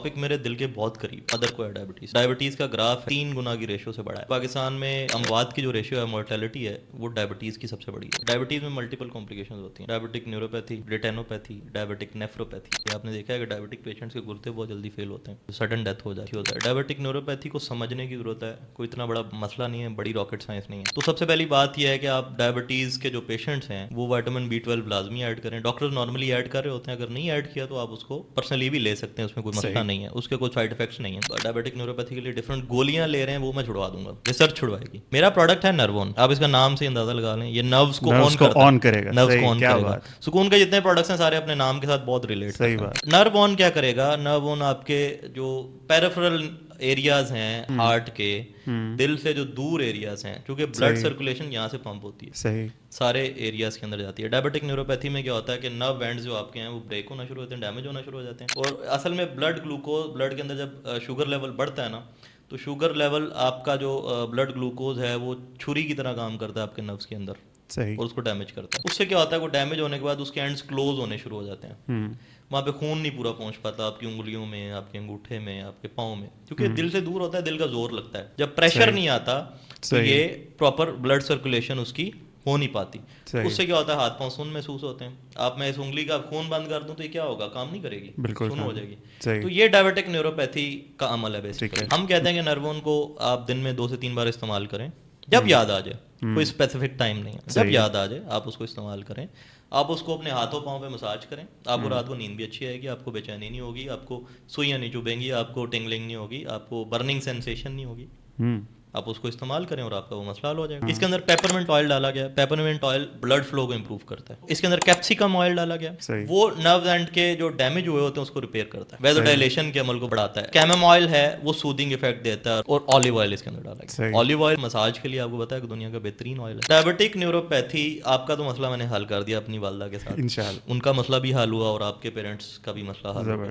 Topic میرے دل کے بہت قریب. مدر کو ہے ڈائبٹیز کا گراف 3 گنا کی ریشو سے بڑا ہے. پاکستان میں اموات کی جو ریشو ہے مورٹیلٹی ہے وہ ڈائبٹیز کی سب سے بڑی ہے. ڈائبٹیز میں ملٹیپل کمپلیکیشنز ہوتی ہیں. Diabetic neuropathy, retinopathy, diabetic nephropathy. یہ آپ نے دیکھا ہے کہ ڈائبٹک پیشنٹس کے گردے بہت جلدی فیل ہوتے ہیں, سڈن ڈیتھ ہو جاتی ہے. ڈائبٹک نیوروپیتھی کو سمجھنے کی ضرورت ہے. کوئی اتنا بڑا مسئلہ نہیں ہے, بڑی راکٹ سائنس نہیں ہے. تو سب سے پہلی بات یہ ہے کہ آپ ڈائبٹیز کے جو پیشنٹس ہیں وہ وائٹامن B12 لازمی ایڈ کریں. ڈاکٹر نارملی ایڈ کر رہے ہوتے ہیں, اگر نہیں ایڈ کیا تو آپ اس کو پرسنلی بھی لے سکتے ہیں, اس میں کوئی مسئلہ نہیں ہے, اس کے کوئی سائڈ افیکٹس نہیں ہیں. ڈائبٹک نیوروپیتھی کے لیے ڈفرنٹ گولیاں لے رہے ہیں, وہ میں چھڑوا دوں گا, ریسرچ چھڑوائے گی. میرا پروڈکٹ ہے نروون, آپ اس کا نام سے اندازہ لگا لیں, یہ نروز کو آن کرے گا, نروز کو آن کرے گا. سکون کے جتنے پروڈکٹس ہیں سارے اپنے نام کے ساتھ بہت ریلیٹ کرتے ہیں. نروون کیا کرے گا؟ نروون آپ کے جو پیریفرل ایریاز ہیں ہارٹ کے, دل سے جو دور ایریاز ہیں, کیونکہ بلڈ سرکولیشن یہاں سے پمپ ہوتی ہے, سارے ایریاز کے اندر جاتی ہے. ڈائبٹک نیوروپیتھی میں کیا ہوتا ہے کہ نرو اینڈز جو آپ کے ہیں وہ بریک ہونا شروع ہوتے ہیں, ڈیمیج ہونا شروع ہو جاتے ہیں. اور اصل میں بلڈ گلوکوز, بلڈ کے اندر جب شوگر لیول بڑھتا ہے نا, تو شوگر لیول آپ کا جو بلڈ گلوکوز ہے وہ چھری کی طرح کام کرتا ہے آپ کے نروز کے اندر, اور اس کو ڈیمیج کرتا ہے. اس سے کیا ہوتا ہے, وہ ڈیمیج ہونے کے بعد اس کے اینڈز کلوز ہونے شروع ہو جاتے ہیں, وہاں پہ خون نہیں پورا پہنچ پاتا آپ کی انگلیوں میں, آپ کے انگوٹھے میں, آپ کے پاؤں میں, کیونکہ دل سے دور ہوتا ہے, دل کا زور لگتا ہے. جب پریشر نہیں آتا تو یہ پراپر بلڈ سرکولیشن اس کی ہو نہیں پاتی. اس سے کیا ہوتا ہے, ہاتھ پاؤں سن محسوس ہوتے ہیں. آپ میں اس انگلی کا خون بند کر دوں تو یہ کیا ہوگا, کام نہیں کرے گی, سن ہو جائے گی. تو یہ ڈائبٹک نیوروپیتھی کا عمل ہے بیسیکلی. ہم کہتے ہیں کہ نروون کو آپ دن میں 2 سے 3 بار استعمال کریں, جب یاد آ جائے, کوئی اسپیسیفک ٹائم نہیں ہے, جب یاد آ جائے آپ اس کو استعمال کریں. آپ اس کو اپنے ہاتھوں پاؤں پہ مساج کریں, آپ کو رات کو نیند بھی اچھی آئے گی, آپ کو بے چینی نہیں ہوگی, آپ کو سوئیاں نہیں چبھیں گی, آپ کو ٹنگلنگ نہیں ہوگی, آپ کو برننگ سینسیشن نہیں ہوگی. آپ اس کو استعمال کریں اور آپ کا وہ مسئلہ حل ہو جائے گا. اس کے اندر پیپرمنٹ آئل ڈالا گیا. پیپرمنٹ آئل بلڈ فلو کو امپروو کرتا ہے. اس کے اندر کیپسیکم آئل ڈالا گیا, وہ نرو اینڈ کے جو ڈیمیج ہوئے ہوتے ہیں اس کو ریپیئر کرتا ہے, ویزو ڈائلیشن کے عمل کو بڑھاتا ہے. کیمم آئل ہے وہ سودنگ افیکٹ دیتا ہے, اور اولیو آئل اس کے اندر ڈالا گیا. اولیو آئل مساج کے لیے آپ کو پتا ہے کہ دنیا کا بہترین آئل ہے. ڈائبٹک نیوروپیتھی آپ کا تو مسئلہ میں نے حل کر دیا اپنی والدہ کے ساتھ, ان کا مسئلہ بھی حل ہوا اور آپ کے پیرنٹس کا بھی مسئلہ حل ہوا.